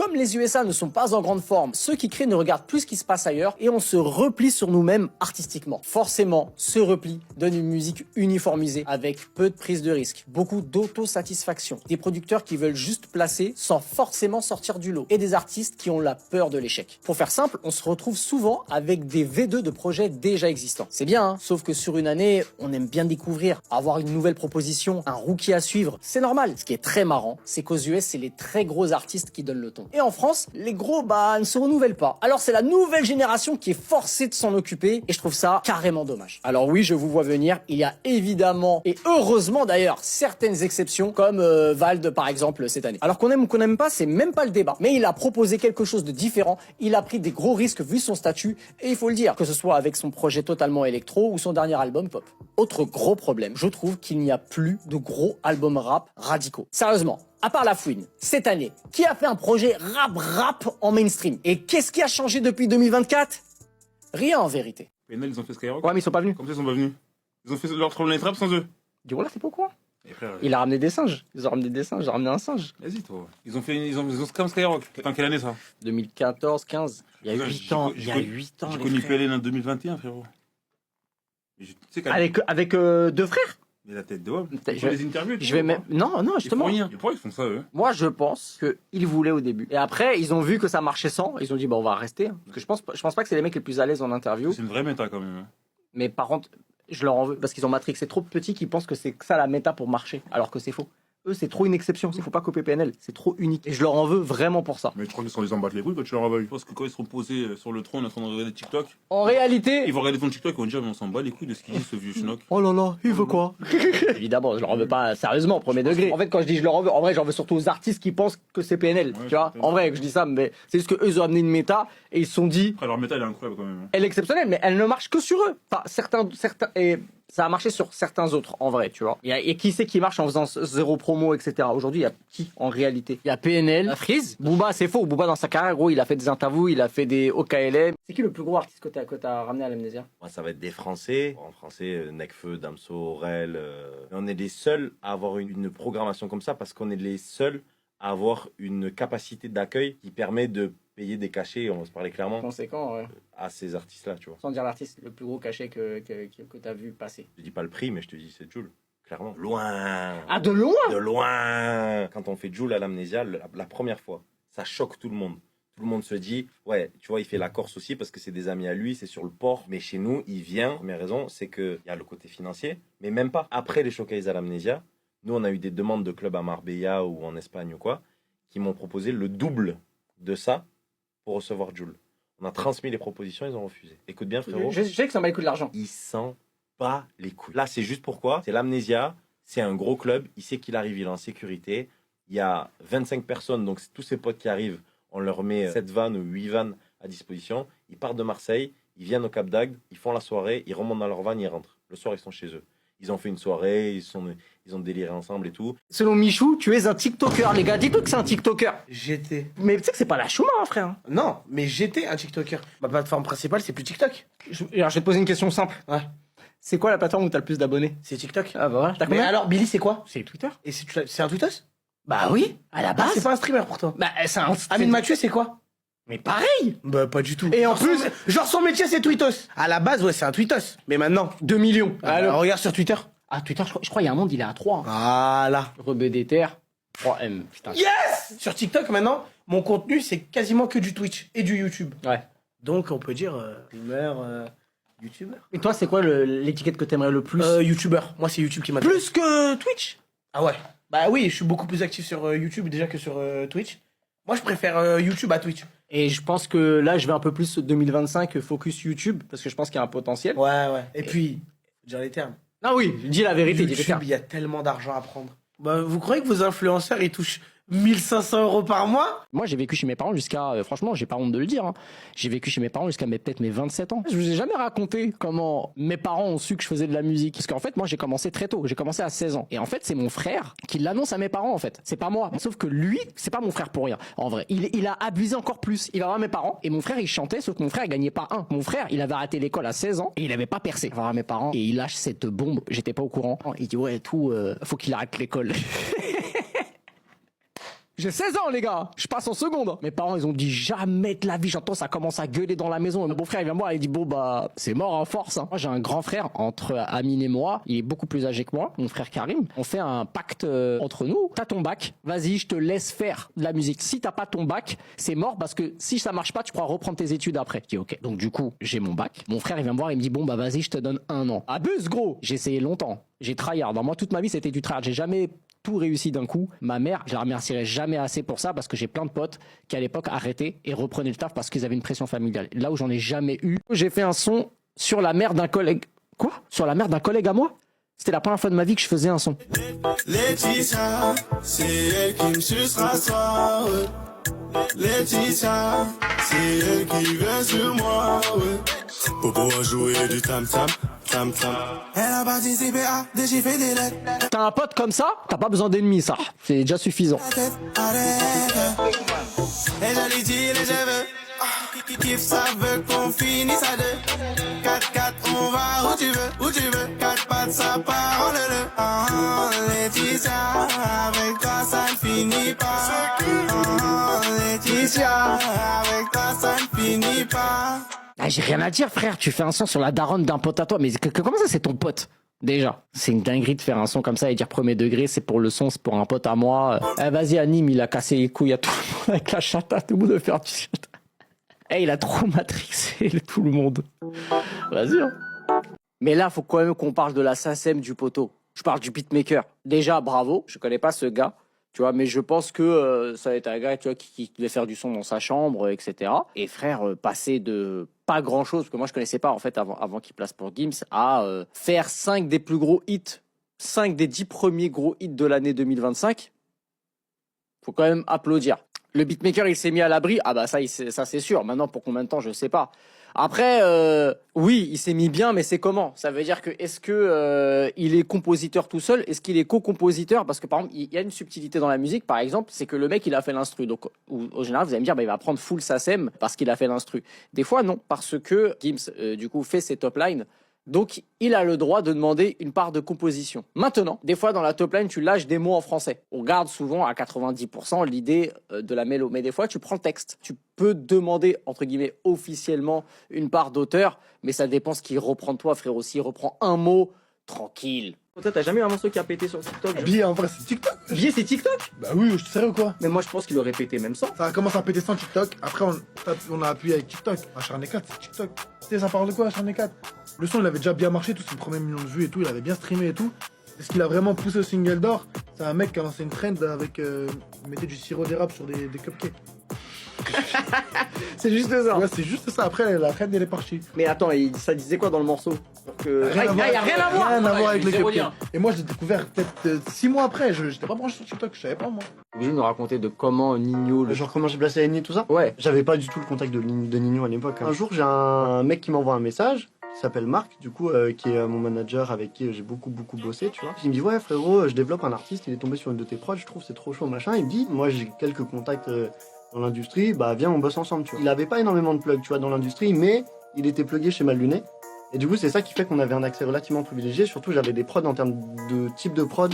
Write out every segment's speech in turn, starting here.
comme les USA ne sont pas en grande forme, ceux qui créent ne regardent plus ce qui se passe ailleurs et on se replie sur nous-mêmes artistiquement. Forcément, ce repli donne une musique uniformisée avec peu de prise de risque, beaucoup d'autosatisfaction, des producteurs qui veulent juste placer sans forcément sortir du lot et des artistes qui ont la peur de l'échec. Pour faire simple, on se retrouve souvent avec des V2 de projets déjà existants. C'est bien, hein, sauf que sur une année, on aime bien découvrir, avoir une nouvelle proposition, un rookie à suivre, c'est normal. Ce qui est très marrant, c'est qu'aux US, c'est les très gros artistes qui donnent le ton. Et en France, les gros, ne se renouvellent pas. Alors c'est la nouvelle génération qui est forcée de s'en occuper et je trouve ça carrément dommage. Alors oui, je vous vois venir, il y a évidemment, et heureusement d'ailleurs, certaines exceptions, comme Vald par exemple cette année. Alors qu'on aime ou qu'on n'aime pas, c'est même pas le débat. Mais il a proposé quelque chose de différent, il a pris des gros risques vu son statut, et il faut le dire, que ce soit avec son projet totalement électro ou son dernier album pop. Autre gros problème, je trouve qu'il n'y a plus de gros albums rap radicaux. Sérieusement, à part La Fouine, cette année, qui a fait un projet rap en mainstream? Et qu'est-ce qui a changé depuis 2024? Rien en vérité. PNL, ils ont fait Skyrock. Ouais, mais ils sont pas venus. Comme ça, ils sont pas venus. Ils ont fait leur troll trap sans eux. Du coup, là, c'est pas quoi. Et frère, Il a ramené des singes. Ils ont ramené des singes, ils ont ramené un singe. vas-y, toi. Ils ont comme Skyrock. Attends, quelle année ça? 2014, 15. Il y a Frère, 8 ans. Il y a 8 ans. J'ai les connu frères. PNL en 2021, frérot. Mais tu sais quand Avec deux frères. Mais la tête de homme. Je Je fais vais- des interviews. Je vais même. Non, justement. Ils font rien. Et pourquoi ils font ça, eux? Moi, je pense qu'ils voulaient au début. Et après, ils ont vu que ça marchait sans. Ils ont dit, on va rester. Parce que je pense pas que c'est les mecs les plus à l'aise en interview. C'est une vraie méta quand même. Hein. Mais par contre, je leur en veux. Parce qu'ils ont Matrix. C'est trop petit qu'ils pensent que c'est ça la méta pour marcher. Alors que c'est faux. Eux, c'est trop une exception. Il faut pas copier PNL. C'est trop unique. Et je leur en veux vraiment pour ça. Mais je crois qu'ils sont les en battre les couilles quand tu leur avais. Je pense que quand ils seront posés sur le trône en train de regarder TikTok, En réalité. ils vont regarder ton TikTok et vont dire, mais on s'en bat les couilles de ce qu'il dit, ce vieux schnock. Oh là là, il veut quoi? Évidemment, je leur en veux pas sérieusement, premier degré. En fait, quand je dis je leur en veux, en vrai, j'en veux surtout aux artistes qui pensent que c'est PNL. Ouais, tu vois, certainement. en vrai, que je dis ça, mais c'est juste qu'eux, ils ont amené une méta et ils se sont dit, Après, leur méta, elle est incroyable quand même. Hein. elle est exceptionnelle, mais elle ne marche que sur eux. Enfin, certains, et ça a marché sur certains autres, en vrai, tu vois. Et qui c'est qui marche en faisant zéro promo, etc. Aujourd'hui, il y a qui, en réalité? Il y a PNL, Freeze, Booba, c'est faux. Booba, dans sa carrière, gros, il a fait des interviews, il a fait des OKLM. C'est qui le plus gros artiste que t'as ramené à l'amnésia? Moi, ça va être des Français. En français, Nekfeu, Damso, Aurel. On est les seuls à avoir une programmation comme ça parce qu'on est les seuls à avoir une capacité d'accueil qui permet de payer des cachets, on va se parler clairement, Conséquent, ouais. à ces artistes-là, tu vois. Sans dire l'artiste, le plus gros cachet que t'as vu passer. Je te dis pas le prix, mais je te dis c'est Jul. Clairement. Loin. Ah, de loin? De loin. Quand on fait Jul à l'amnésia, la première fois, ça choque tout le monde. Tout le monde se dit, ouais, tu vois, il fait la Corse aussi parce que c'est des amis à lui, c'est sur le port. Mais chez nous, il vient. La première raison, c'est qu'il y a le côté financier, mais même pas. Après les showcases à l'amnésia, nous, on a eu des demandes de clubs à Marbella ou en Espagne ou quoi, qui m'ont proposé le double de ça pour recevoir Jul. On a transmis les propositions, ils ont refusé. Écoute bien, frérot. Je sais que ça m'a coûté de l'argent. Il sent pas les couilles. Là, c'est juste pourquoi. C'est l'amnésia, c'est un gros club, il sait qu'il arrive, il est en sécurité. Il y a 25 personnes, donc tous ses potes qui arrivent, on leur met 7 vannes ou 8 vannes à disposition. Ils partent de Marseille, ils viennent au Cap d'Agde, ils font la soirée, ils remontent dans leur van, ils rentrent. Le soir, ils sont chez eux. Ils ont fait une soirée, ils ont déliré ensemble et tout. Selon Michou, tu es un TikToker, les gars. Dis-toi que c'est un TikToker. J'étais. Mais tu sais que c'est pas la Chouma, hein, frère. Non, mais j'étais un TikToker. Ma plateforme principale, c'est plus TikTok. Alors, je vais te poser une question simple. Ouais. C'est quoi la plateforme où t'as le plus d'abonnés? C'est TikTok. Ah bah voilà. T'as Mais combien? alors, Billy, c'est quoi? C'est Twitter. Et c'est un tweetos? Bah oui, à la base. C'est pas un streamer pour toi. Bah c'est un. Amine Mathieu, c'est quoi? Mais pareil. Bah, pas du tout. Et en Genre plus- genre son métier, c'est tweetos. À la base, ouais, c'est un tweetos. Mais maintenant, 2 millions. alors, regarde sur Twitter. Ah, Twitter, je crois il y a un monde, il est à 3. Voilà. Rebeu des terres. 3M. Putain. Yes! Sur TikTok, maintenant, mon contenu, c'est quasiment que du Twitch et du YouTube. Ouais. Donc, on peut dire, streamer, YouTuber. Et toi, c'est quoi l'étiquette que t'aimerais le plus? YouTuber. Moi, c'est YouTube qui m'intéresse. Plus que Twitch? Ah ouais. Bah oui, je suis beaucoup plus actif sur YouTube déjà que sur Twitch. Moi, je préfère YouTube à Twitch. Et je pense que là, je vais un peu plus 2025 focus YouTube parce que je pense qu'il y a un potentiel. Ouais, ouais. Et puis, faut dire les termes. Ah oui, dis la vérité, dis les YouTube, termes. il y a tellement d'argent à prendre. Bah, vous croyez que vos influenceurs, ils touchent 1500 € par mois? Moi, j'ai vécu chez mes parents jusqu'à, franchement, j'ai pas honte de le dire, hein. J'ai vécu chez mes parents jusqu'à peut-être mes 27 ans. Je vous ai jamais raconté comment mes parents ont su que je faisais de la musique. Parce qu'en fait, moi, j'ai commencé très tôt. J'ai commencé à 16 ans. Et en fait, c'est mon frère qui l'annonce à mes parents, en fait. C'est pas moi. Sauf que lui, c'est pas mon frère pour rien. En vrai, il a abusé encore plus. Il va voir mes parents. Et mon frère, il chantait, sauf que mon frère, il gagnait pas un. Mon frère, il avait arrêté l'école à 16 ans et il avait pas percé. Il va voir mes parents et il lâche cette bombe. J'étais pas au courant. Il dit, ouais, tout, faut qu'il arrête l'école. J'ai 16 ans, les gars. Je passe en seconde. Mes parents, ils ont dit jamais de la vie. J'entends, ça commence à gueuler dans la maison. Et mon beau-frère, il vient me voir, il dit, bon, bah, c'est mort en force. Hein. Moi, j'ai un grand frère entre Amine et moi. Il est beaucoup plus âgé que moi, mon frère Karim. On fait un pacte entre nous. T'as ton bac. Vas-y, je te laisse faire de la musique. Si t'as pas ton bac, c'est mort parce que si ça marche pas, tu pourras reprendre tes études après. Je dis, ok. Donc, du coup, j'ai mon bac. Mon frère, il vient me voir, il me dit, bon, bah, vas-y, je te donne 1 an. Abuse, gros. J'ai essayé longtemps. J'ai tryhard. Dans moi, toute ma vie, c'était du tryhard. J'ai jamais tout réussi d'un coup. Ma mère, je la remercierai jamais assez pour ça parce que j'ai plein de potes qui à l'époque arrêtaient et reprenaient le taf parce qu'ils avaient une pression familiale. Là où j'en ai jamais eu, j'ai fait un son sur la mère d'un collègue. Quoi? Sur la mère d'un collègue à moi? C'était la première fois de ma vie que je faisais un son. Laetitia, c'est elle qui me sucera soir. Laetitia, c'est elle qui veut sur moi. Popo a joué du tam-tam, tam-tam. Elle a participé à des chiffres et des lettres. T'as un pote comme ça, t'as pas besoin d'ennemis, ça. C'est déjà suffisant. La tête arrête. Et je lui dis les cheveux. Qui kiffe, ça veut qu'on finisse à deux. 4-4, on va où tu veux. 4 pattes, ça part en le. Ah, Laetitia, avec toi, ça ne finit pas. Ah, Laetitia, avec toi, ça ne finit pas. Ah, j'ai rien à dire, frère. Tu fais un son sur la daronne d'un pote à toi. Mais comment ça, c'est ton pote? Déjà, c'est une dinguerie de faire un son comme ça et dire premier degré, c'est pour le son, c'est pour un pote à moi. Eh, vas-y, Anime, il a cassé les couilles à tout le monde avec la chata, tout le monde veut faire du chata. Eh, il a trop matrixé tout le monde. Vas-y, hein. Mais là, faut quand même qu'on parle de la SACEM du poteau. Je parle du beatmaker. Déjà, bravo. Je connais pas ce gars, tu vois, mais je pense que ça va être un gars, tu vois, qui devait faire du son dans sa chambre, etc. Et frère, passer de pas grand-chose, parce que moi, je connaissais pas, en fait, avant qu'il place pour Gims, à faire 5 des plus gros hits, 5 des 10 premiers gros hits de l'année 2025. Faut quand même applaudir. Le beatmaker, il s'est mis à l'abri. Ah bah ça c'est sûr. Maintenant, pour combien de temps, je sais pas. Après, oui, il s'est mis bien, mais c'est comment? Ça veut dire que est-ce que il est compositeur tout seul? Est-ce qu'il est co-compositeur? Parce que par exemple, il y a une subtilité dans la musique, par exemple, c'est que le mec, il a fait l'instru. Donc, au général, vous allez me dire, bah, il va prendre full SACEM parce qu'il a fait l'instru. Des fois, non, parce que Gims, du coup, fait ses top lines. Donc, il a le droit de demander une part de composition. Maintenant, des fois, dans la top line, tu lâches des mots en français. On garde souvent à 90% l'idée de la mélo. Mais des fois, tu prends le texte. Tu peux demander, entre guillemets, officiellement une part d'auteur, mais ça dépend ce qu'il reprend de toi, frérot. S'il reprend un mot, tranquille. Toi, t'as jamais eu un morceau qui a pété sur TikTok? Billet, en vrai, c'est TikTok. Billet, c'est TikTok? Bah oui, je te sais ou quoi. Mais moi, je pense qu'il aurait pété même sans. Ça a commencé à péter sans TikTok. Après, on a appuyé avec TikTok. Acharné 4, c'est TikTok. Tu sais, ça parle de quoi, Acharné 4? Le son, il avait déjà bien marché, tout son premier million de vues et tout. Il avait bien streamé et tout. Et ce qu'il a vraiment poussé au single d'or, c'est un mec qui a lancé une trend avec. Il mettait du sirop d'érable sur des cupcakes. C'est juste ça. Ouais, c'est juste ça. Après, la trend, elle est partie. Mais attends, ça disait quoi dans le morceau? Rien à voir- y a rien à voir. Rien à voir avec les zéro cupcakes. lien. Et moi, j'ai découvert peut-être 6 mois après. J'étais pas branché sur TikTok, je savais pas, moi. Obligé de nous raconter de comment Nino le. Genre comment j'ai placé Annie, tout ça. Ouais. J'avais pas du tout le contact de Nino à l'époque. Un jour, j'ai un mec qui m'envoie un message, qui s'appelle Marc, du coup, qui est mon manager avec qui j'ai beaucoup bossé, tu vois. Il me dit, ouais, frérot, je développe un artiste, il est tombé sur une de tes prods, je trouve c'est trop chaud, machin. Il me dit, moi, j'ai quelques contacts dans l'industrie, bah, viens, on bosse ensemble, tu vois. Il avait pas énormément de plugs, tu vois, dans l'industrie, mais il était plugué chez Malluné. Et du coup, c'est ça qui fait qu'on avait un accès relativement privilégié. Surtout, j'avais des prods en termes de type de prod.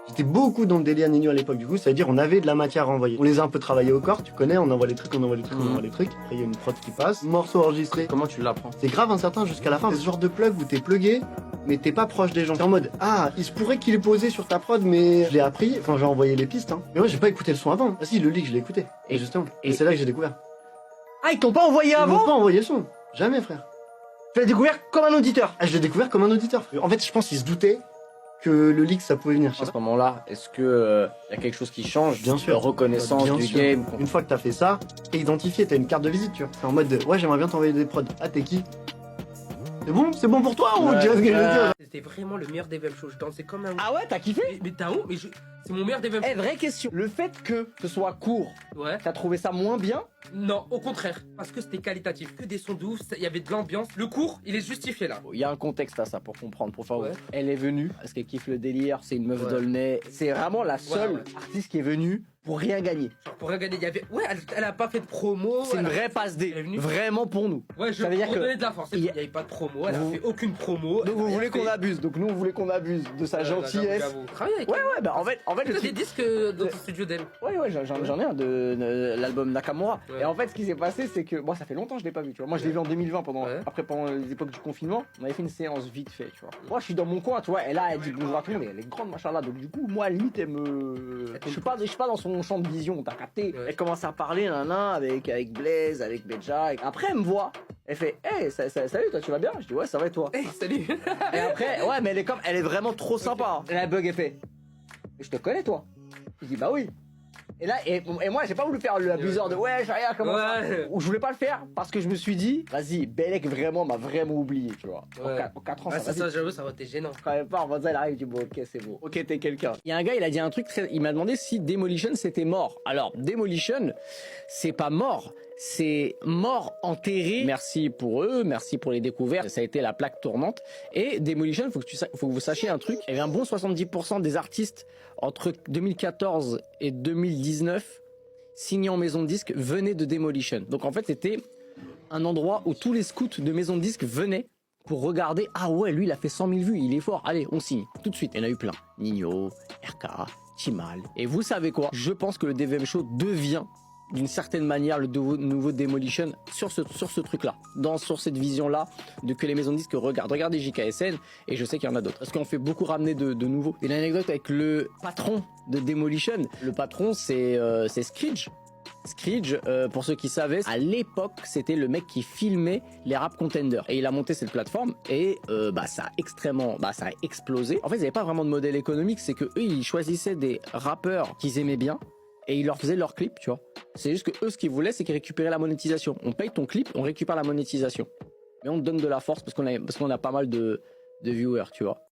J'étais beaucoup dans le délire Nino à l'époque, du coup, ça veut dire on avait de la matière à envoyer. On les a un peu travaillés au corps, tu connais, on envoie les trucs, on envoie les trucs, on envoie les trucs. Après, il y a une prod qui passe, morceau enregistré. Comment tu l'apprends? C'est grave incertain jusqu'à la fin. C'est ce genre de plug où t'es plugué, mais t'es pas proche des gens. T'es en mode, ah, il se pourrait qu'il ait posé sur ta prod, mais je l'ai appris, enfin, j'ai envoyé les pistes, hein. Mais moi, j'ai pas écouté le son avant. Ah si, le leak, je l'ai écouté. Et justement. Et c'est là que j'ai découvert. Ah, ils t'ont pas envoyé Ils m'ont avant? pas envoyé le son. Jamais, frère. Tu l'as découvert comme un auditeur. Ah, je l'ai découvert comme un auditeur. En fait, je pense qu'ils se doutaient que le leak, ça pouvait venir. À ce moment-là, est-ce que y a quelque chose qui change? Bien sûr. Reconnaissance Bien du sûr. game. Une fois que t'as fait ça, t'es identifié, t'as une carte de visite, tu vois. C'est en mode de, ouais, j'aimerais bien t'envoyer des prods. Ah, t'es qui? C'est bon pour toi ou tu vois ce que je veux dire? C'était vraiment le meilleur des show. Je dansais comme un. Ah ouais, t'as kiffé? Mais t'as où? C'est mon meilleur des Eh, vraie question. Le fait que ce soit court, Ouais. t'as trouvé ça moins bien? Non, au contraire. Parce que c'était qualitatif. Que des sons doux, il y avait de l'ambiance. Le cours, il est justifié là. Il y a un contexte à ça pour comprendre, pour faire. Ouais. Elle est venue parce qu'elle kiffe le délire, c'est une meuf Ouais. d'Aulnay. C'est vraiment la seule Ouais. artiste qui est venue pour rien gagner. Genre pour rien gagner, il y avait. Ouais, elle a pas fait de promo. C'est une elle a- vraie passe D, elle est venue. vraiment pour nous. Ouais, je Ça veut dire pour que donner de la force. Il il n'y y a- avait pas de promo, elle a Vous- fait aucune promo. Donc vous elle a voulez fait- qu'on abuse, donc nous on voulait qu'on abuse de sa gentillesse. J'avoue. Travaille avec Ouais, bah en fait, le T'as des truc- disques dans ton studio d'elle. Ouais, j'en ai un de l'album Nakamura. Ouais. Et en fait, ce qui s'est passé, c'est que moi, ça fait longtemps que je l'ai pas vu, tu vois. Moi, je l'ai vu en 2020 pendant les époques du confinement. On avait fait une séance vite fait, tu vois. Moi, je suis dans mon coin, tu vois. Et là, elle dit bonjour à tout le monde. Elle est grande, machin là. Donc, du coup, moi, à la limite, je suis pas dans son champ de vision, t'as capté. Ouais. Elle commence à parler, avec Blaise, avec Beja. Après, elle me voit. Elle fait, hey, salut, toi, tu vas bien? Je dis, ouais, ça va et toi? Hey, salut. Et après, ouais, mais elle est vraiment trop sympa. Et la bug, elle fait, je te connais, toi? Je dis, bah oui. Et là, et moi, j'ai pas voulu faire l'abuseur de ouais, Sharia, comment ça? Ou je voulais pas le faire parce que je me suis dit, vas-y, Belek m'a vraiment oublié, tu vois. Ouais. En 4 ans, Ouais, ça c'est ça, j'avoue, ça aurait été gênant. quand même pas, en mode ça, il arrive, il dit bon, ok, c'est bon. Ok, t'es quelqu'un. Il y a un gars, il a dit un truc il m'a demandé si Demolition c'était mort. Alors, Demolition, c'est pas mort. C'est mort enterré. Merci pour eux, merci pour les découvertes. Ça a été la plaque tournante. Et Demolition, faut que vous sachiez un truc. Il y avait un bon 70% des artistes entre 2014 et 2019 signés en maison de disque venaient de Demolition. Donc en fait, c'était un endroit où tous les scouts de maison de disque venaient pour regarder. Ah ouais, lui, il a fait 100 000 vues, il est fort. Allez, on signe. Tout de suite, il y en a eu plein. Nino, RK, Timal. Et vous savez quoi? Je pense que le DVM Show devient d'une certaine manière le nouveau Demolition sur ce truc-là, sur cette vision-là de que les maisons de disques regardent. Regardez JKSN et je sais qu'il y en a d'autres. Parce qu'on fait beaucoup ramener de nouveaux. Et l'anecdote avec le patron de Demolition, le patron c'est Screech. Screech, pour ceux qui savaient, à l'époque, c'était le mec qui filmait les rap contenders. Et il a monté cette plateforme et ça a explosé. En fait, il n'y avait pas vraiment de modèle économique, c'est que eux, ils choisissaient des rappeurs qu'ils aimaient bien et ils leur faisaient leurs clips, tu vois. C'est juste que eux, ce qu'ils voulaient, c'est qu'ils récupéraient la monétisation. On paye ton clip, on récupère la monétisation. Mais on te donne de la force parce qu'on a pas mal de viewers, tu vois.